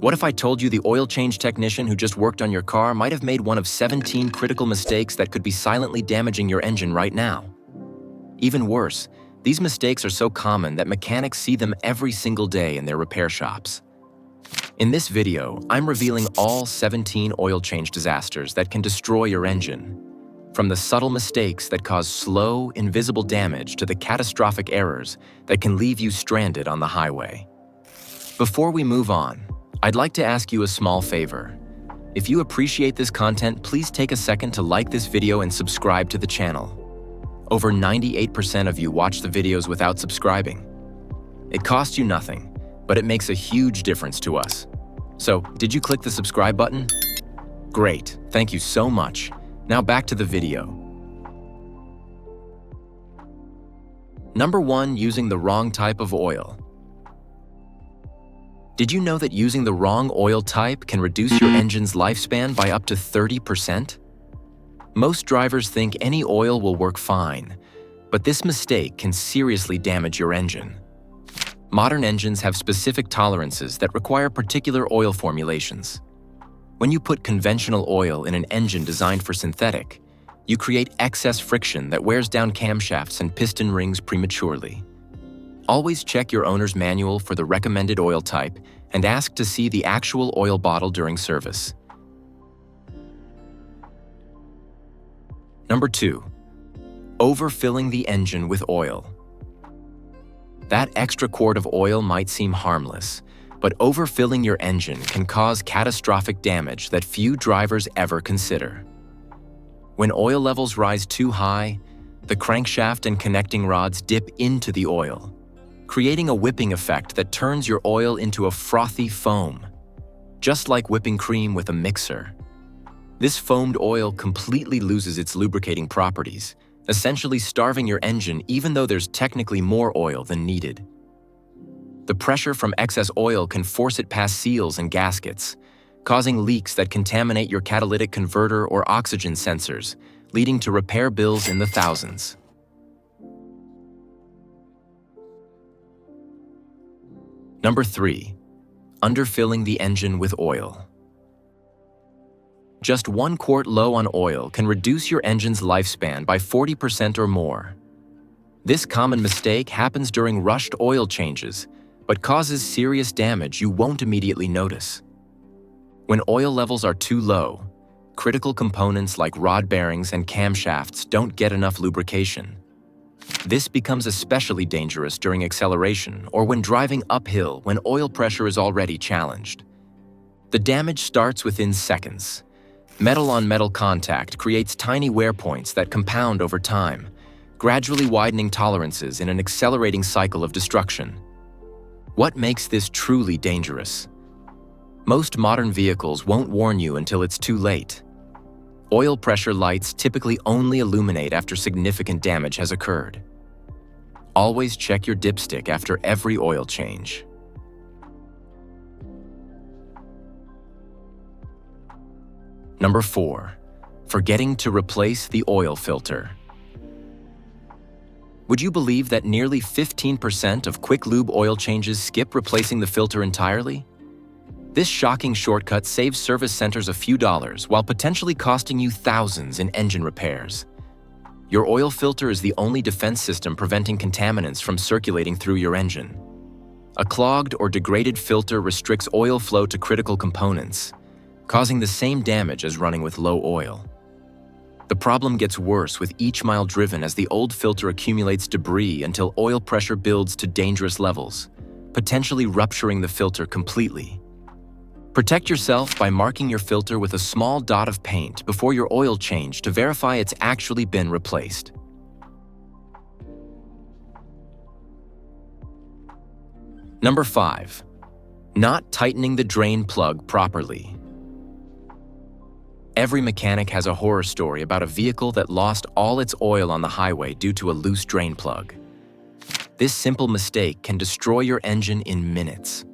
What if I told you the oil change technician who just worked on your car might have made one of 17 critical mistakes that could be silently damaging your engine right now? Even worse, these mistakes are so common that mechanics see them every single day in their repair shops. In this video, I'm revealing all 17 oil change disasters that can destroy your engine. From the subtle mistakes that cause slow, invisible damage to the catastrophic errors that can leave you stranded on the highway. Before we move on, I'd like to ask you a small favor. If you appreciate this content, please take a second to like this video and subscribe to the channel. Over 98% of you watch the videos without subscribing. It costs you nothing, but it makes a huge difference to us. So, did you click the subscribe button? Great, thank you so much. Now back to the video. Number 1, using the wrong type of oil. Did you know that using the wrong oil type can reduce your engine's lifespan by up to 30%? Most drivers think any oil will work fine, but this mistake can seriously damage your engine. Modern engines have specific tolerances that require particular oil formulations. When you put conventional oil in an engine designed for synthetic, you create excess friction that wears down camshafts and piston rings prematurely. Always check your owner's manual for the recommended oil type and ask to see the actual oil bottle during service. Number 2, overfilling the engine with oil. That extra quart of oil might seem harmless, but overfilling your engine can cause catastrophic damage that few drivers ever consider. When oil levels rise too high, the crankshaft and connecting rods dip into the oil, creating a whipping effect that turns your oil into a frothy foam, just like whipping cream with a mixer. This foamed oil completely loses its lubricating properties, essentially starving your engine even though there's technically more oil than needed. The pressure from excess oil can force it past seals and gaskets, causing leaks that contaminate your catalytic converter or oxygen sensors, leading to repair bills in the thousands. Number 3, underfilling the engine with oil. Just 1 quart low on oil can reduce your engine's lifespan by 40% or more. This common mistake happens during rushed oil changes, but causes serious damage you won't immediately notice. When oil levels are too low, critical components like rod bearings and camshafts don't get enough lubrication. This becomes especially dangerous during acceleration or when driving uphill when oil pressure is already challenged. The damage starts within seconds. Metal-on-metal contact creates tiny wear points that compound over time, gradually widening tolerances in an accelerating cycle of destruction. What makes this truly dangerous? Most modern vehicles won't warn you until it's too late. Oil pressure lights typically only illuminate after significant damage has occurred. Always check your dipstick after every oil change. Number 4, forgetting to replace the oil filter. Would you believe that nearly 15% of quick-lube oil changes skip replacing the filter entirely? This shocking shortcut saves service centers a few dollars while potentially costing you thousands in engine repairs. Your oil filter is the only defense system preventing contaminants from circulating through your engine. A clogged or degraded filter restricts oil flow to critical components, causing the same damage as running with low oil. The problem gets worse with each mile driven as the old filter accumulates debris until oil pressure builds to dangerous levels, potentially rupturing the filter completely. Protect yourself by marking your filter with a small dot of paint before your oil change to verify it's actually been replaced. Number 5, not tightening the drain plug properly. Every mechanic has a horror story about a vehicle that lost all its oil on the highway due to a loose drain plug. This simple mistake can destroy your engine in minutes.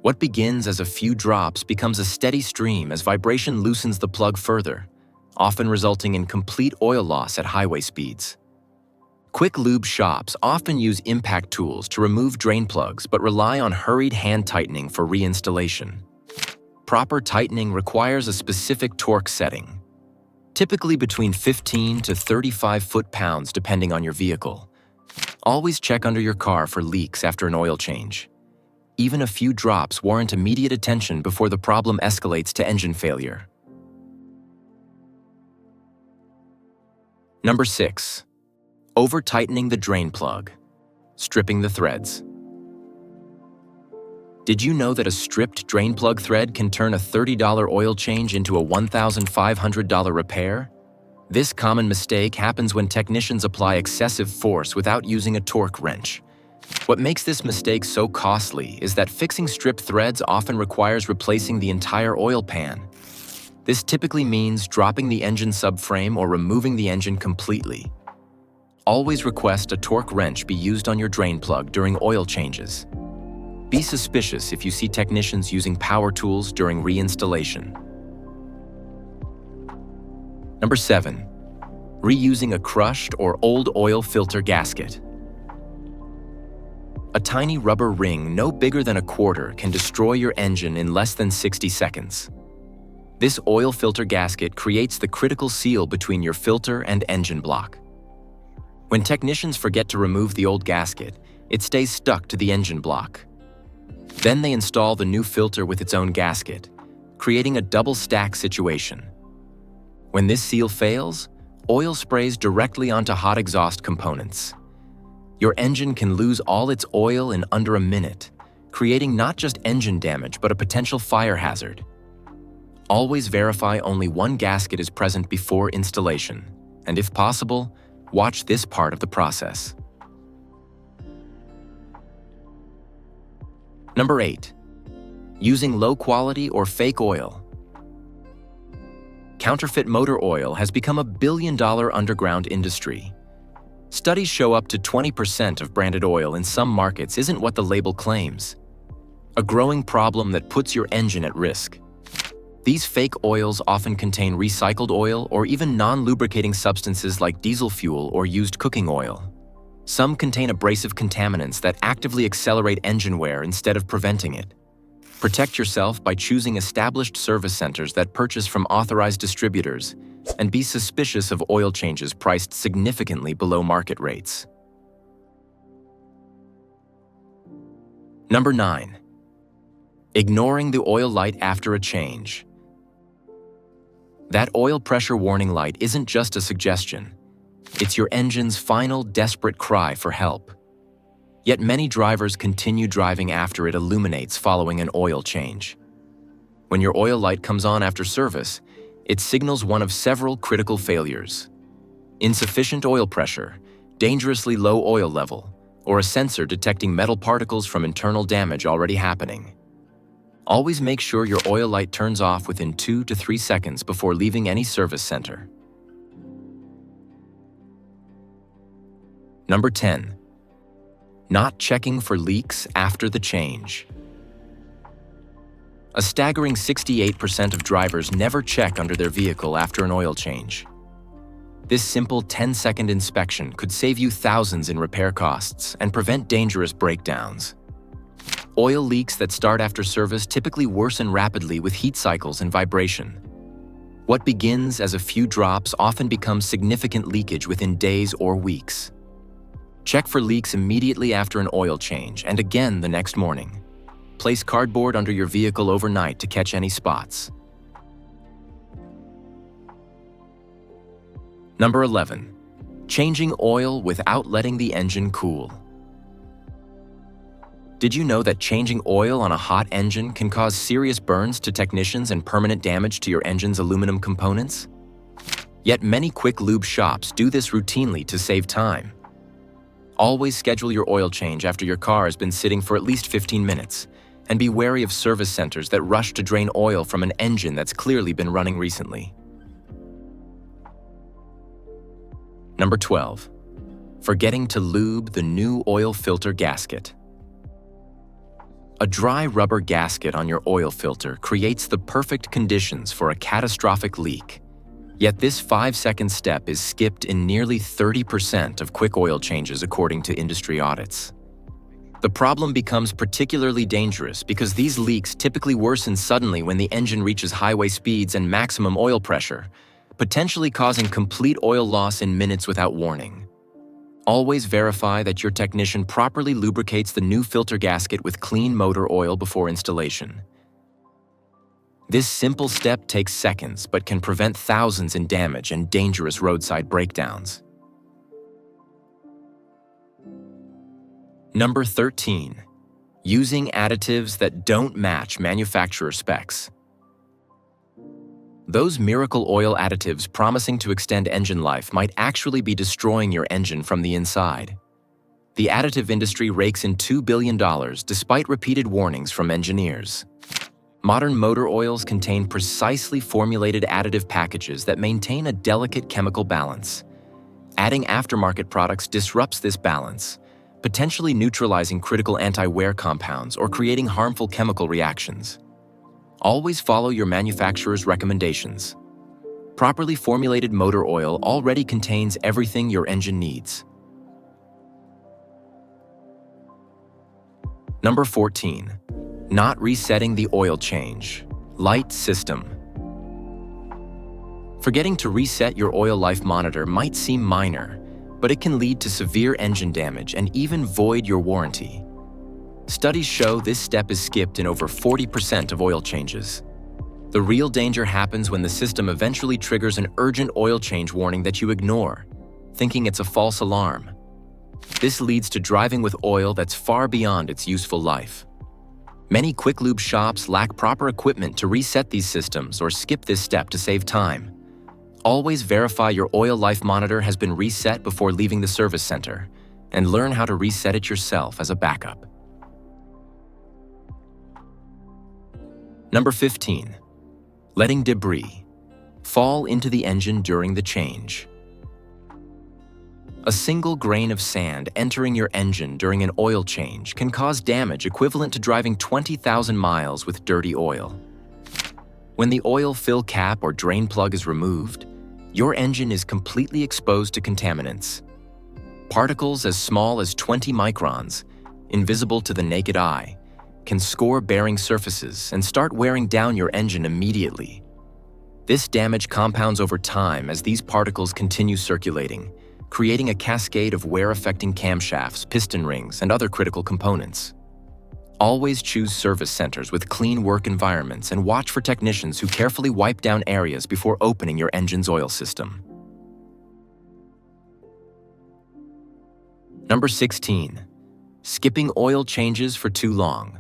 What begins as a few drops becomes a steady stream as vibration loosens the plug further, often resulting in complete oil loss at highway speeds. Quick-lube shops often use impact tools to remove drain plugs but rely on hurried hand tightening for reinstallation. proper tightening requires a specific torque setting, typically between 15 to 35 foot-pounds depending on your vehicle. Always check under your car for leaks after an oil change. Even a few drops warrant immediate attention before the problem escalates to engine failure. Number 6. Over-tightening the drain plug. Stripping the threads. Did you know that a stripped drain plug thread can turn a $30 oil change into a $1,500 repair? This common mistake happens when technicians apply excessive force without using a torque wrench. What makes this mistake so costly is that fixing stripped threads often requires replacing the entire oil pan. This typically means dropping the engine subframe or removing the engine completely. Always request a torque wrench be used on your drain plug during oil changes. Be suspicious if you see technicians using power tools during reinstallation. Number 7. Reusing a crushed or old oil filter gasket. A tiny rubber ring no bigger than a quarter can destroy your engine in less than 60 seconds. This oil filter gasket creates the critical seal between your filter and engine block. When technicians forget to remove the old gasket, it stays stuck to the engine block. Then they install the new filter with its own gasket, creating a double stack situation. When this seal fails, oil sprays directly onto hot exhaust components. Your engine can lose all its oil in under a minute, creating not just engine damage but a potential fire hazard. Always verify only one gasket is present before installation, and if possible, watch this part of the process. Number 8. Using low-quality or fake oil. Counterfeit motor oil has become a billion-dollar underground industry. Studies show up to 20% of branded oil in some markets isn't what the label claims. A growing problem that puts your engine at risk. These fake oils often contain recycled oil or even non-lubricating substances like diesel fuel or used cooking oil. Some contain abrasive contaminants that actively accelerate engine wear instead of preventing it. Protect yourself by choosing established service centers that purchase from authorized distributors, and be suspicious of oil changes priced significantly below market rates. Number 9. Ignoring the oil light after a change. That oil pressure warning light isn't just a suggestion. It's your engine's final desperate cry for help. Yet many drivers continue driving after it illuminates following an oil change. When your oil light comes on after service, it signals one of several critical failures: insufficient oil pressure, dangerously low oil level, or a sensor detecting metal particles from internal damage already happening. Always make sure your oil light turns off within 2 to 3 seconds before leaving any service center. Number 10. Not checking for leaks after the change. A staggering 68% of drivers never check under their vehicle after an oil change. This simple 10-second inspection could save you thousands in repair costs and prevent dangerous breakdowns. Oil leaks that start after service typically worsen rapidly with heat cycles and vibration. What begins as a few drops often becomes significant leakage within days or weeks. Check for leaks immediately after an oil change and again the next morning. Place cardboard under your vehicle overnight to catch any spots. Number 11. Changing oil without letting the engine cool. Did you know that changing oil on a hot engine can cause serious burns to technicians and permanent damage to your engine's aluminum components? Yet many quick-lube shops do this routinely to save time. Always schedule your oil change after your car has been sitting for at least 15 minutes, and be wary of service centers that rush to drain oil from an engine that's clearly been running recently. Number 12. Forgetting to lube the new oil filter gasket. A dry rubber gasket on your oil filter creates the perfect conditions for a catastrophic leak. Yet this 5-second step is skipped in nearly 30% of quick oil changes according to industry audits. The problem becomes particularly dangerous because these leaks typically worsen suddenly when the engine reaches highway speeds and maximum oil pressure, potentially causing complete oil loss in minutes without warning. Always verify that your technician properly lubricates the new filter gasket with clean motor oil before installation. This simple step takes seconds but can prevent thousands in damage and dangerous roadside breakdowns. Number 13. Using additives that don't match manufacturer specs. Those miracle oil additives promising to extend engine life might actually be destroying your engine from the inside. The additive industry rakes in $2 billion despite repeated warnings from engineers. Modern motor oils contain precisely formulated additive packages that maintain a delicate chemical balance. Adding aftermarket products disrupts this balance, potentially neutralizing critical anti-wear compounds or creating harmful chemical reactions. Always follow your manufacturer's recommendations. Properly formulated motor oil already contains everything your engine needs. Number 14. Not resetting the oil change. Light system. Forgetting to reset your oil life monitor might seem minor, but it can lead to severe engine damage and even void your warranty. Studies show this step is skipped in over 40% of oil changes. The real danger happens when the system eventually triggers an urgent oil change warning that you ignore, thinking it's a false alarm. This leads to driving with oil that's far beyond its useful life. Many quick-lube shops lack proper equipment to reset these systems or skip this step to save time. Always verify your oil life monitor has been reset before leaving the service center, and learn how to reset it yourself as a backup. Number 15. Letting debris fall into the engine during the change. A single grain of sand entering your engine during an oil change can cause damage equivalent to driving 20,000 miles with dirty oil. When the oil fill cap or drain plug is removed, your engine is completely exposed to contaminants. Particles as small as 20 microns, invisible to the naked eye, can score bearing surfaces and start wearing down your engine immediately. This damage compounds over time as these particles continue circulating, creating a cascade of wear-affecting camshafts, piston rings, and other critical components. Always choose service centers with clean work environments and watch for technicians who carefully wipe down areas before opening your engine's oil system. Number 16. Skipping oil changes for too long.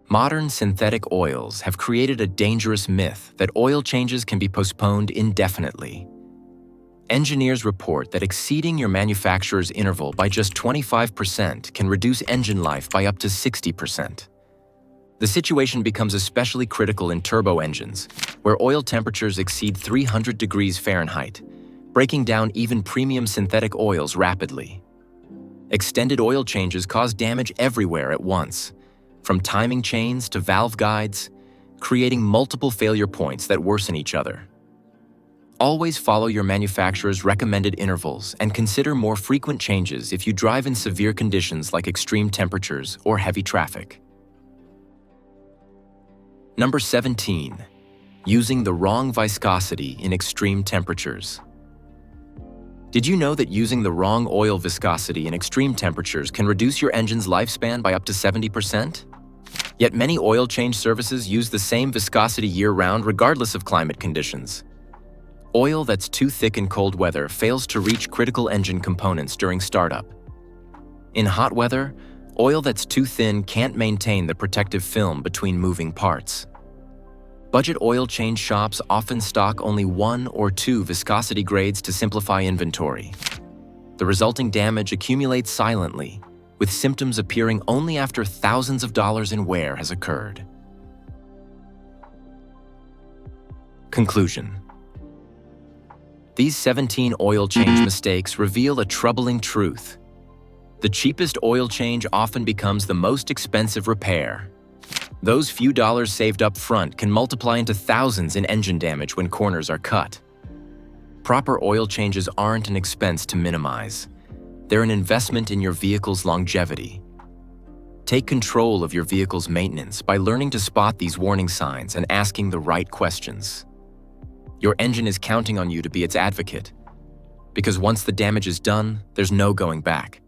Modern synthetic oils have created a dangerous myth that oil changes can be postponed indefinitely. Engineers report that exceeding your manufacturer's interval by just 25% can reduce engine life by up to 60%. The situation becomes especially critical in turbo engines, where oil temperatures exceed 300 degrees Fahrenheit, breaking down even premium synthetic oils rapidly. Extended oil changes cause damage everywhere at once, from timing chains to valve guides, creating multiple failure points that worsen each other. Always follow your manufacturer's recommended intervals and consider more frequent changes if you drive in severe conditions like extreme temperatures or heavy traffic. Number 17. Using the wrong viscosity in extreme temperatures. Did you know that using the wrong oil viscosity in extreme temperatures can reduce your engine's lifespan by up to 70%? Yet many oil change services use the same viscosity year-round regardless of climate conditions. Oil that's too thick in cold weather fails to reach critical engine components during startup. In hot weather, oil that's too thin can't maintain the protective film between moving parts. Budget oil change shops often stock only 1 or 2 viscosity grades to simplify inventory. The resulting damage accumulates silently, with symptoms appearing only after thousands of dollars in wear has occurred. Conclusion. These 17 oil change mistakes reveal a troubling truth. The cheapest oil change often becomes the most expensive repair. Those few dollars saved up front can multiply into thousands in engine damage when corners are cut. Proper oil changes aren't an expense to minimize. They're an investment in your vehicle's longevity. Take control of your vehicle's maintenance by learning to spot these warning signs and asking the right questions. Your engine is counting on you to be its advocate, because once the damage is done, there's no going back.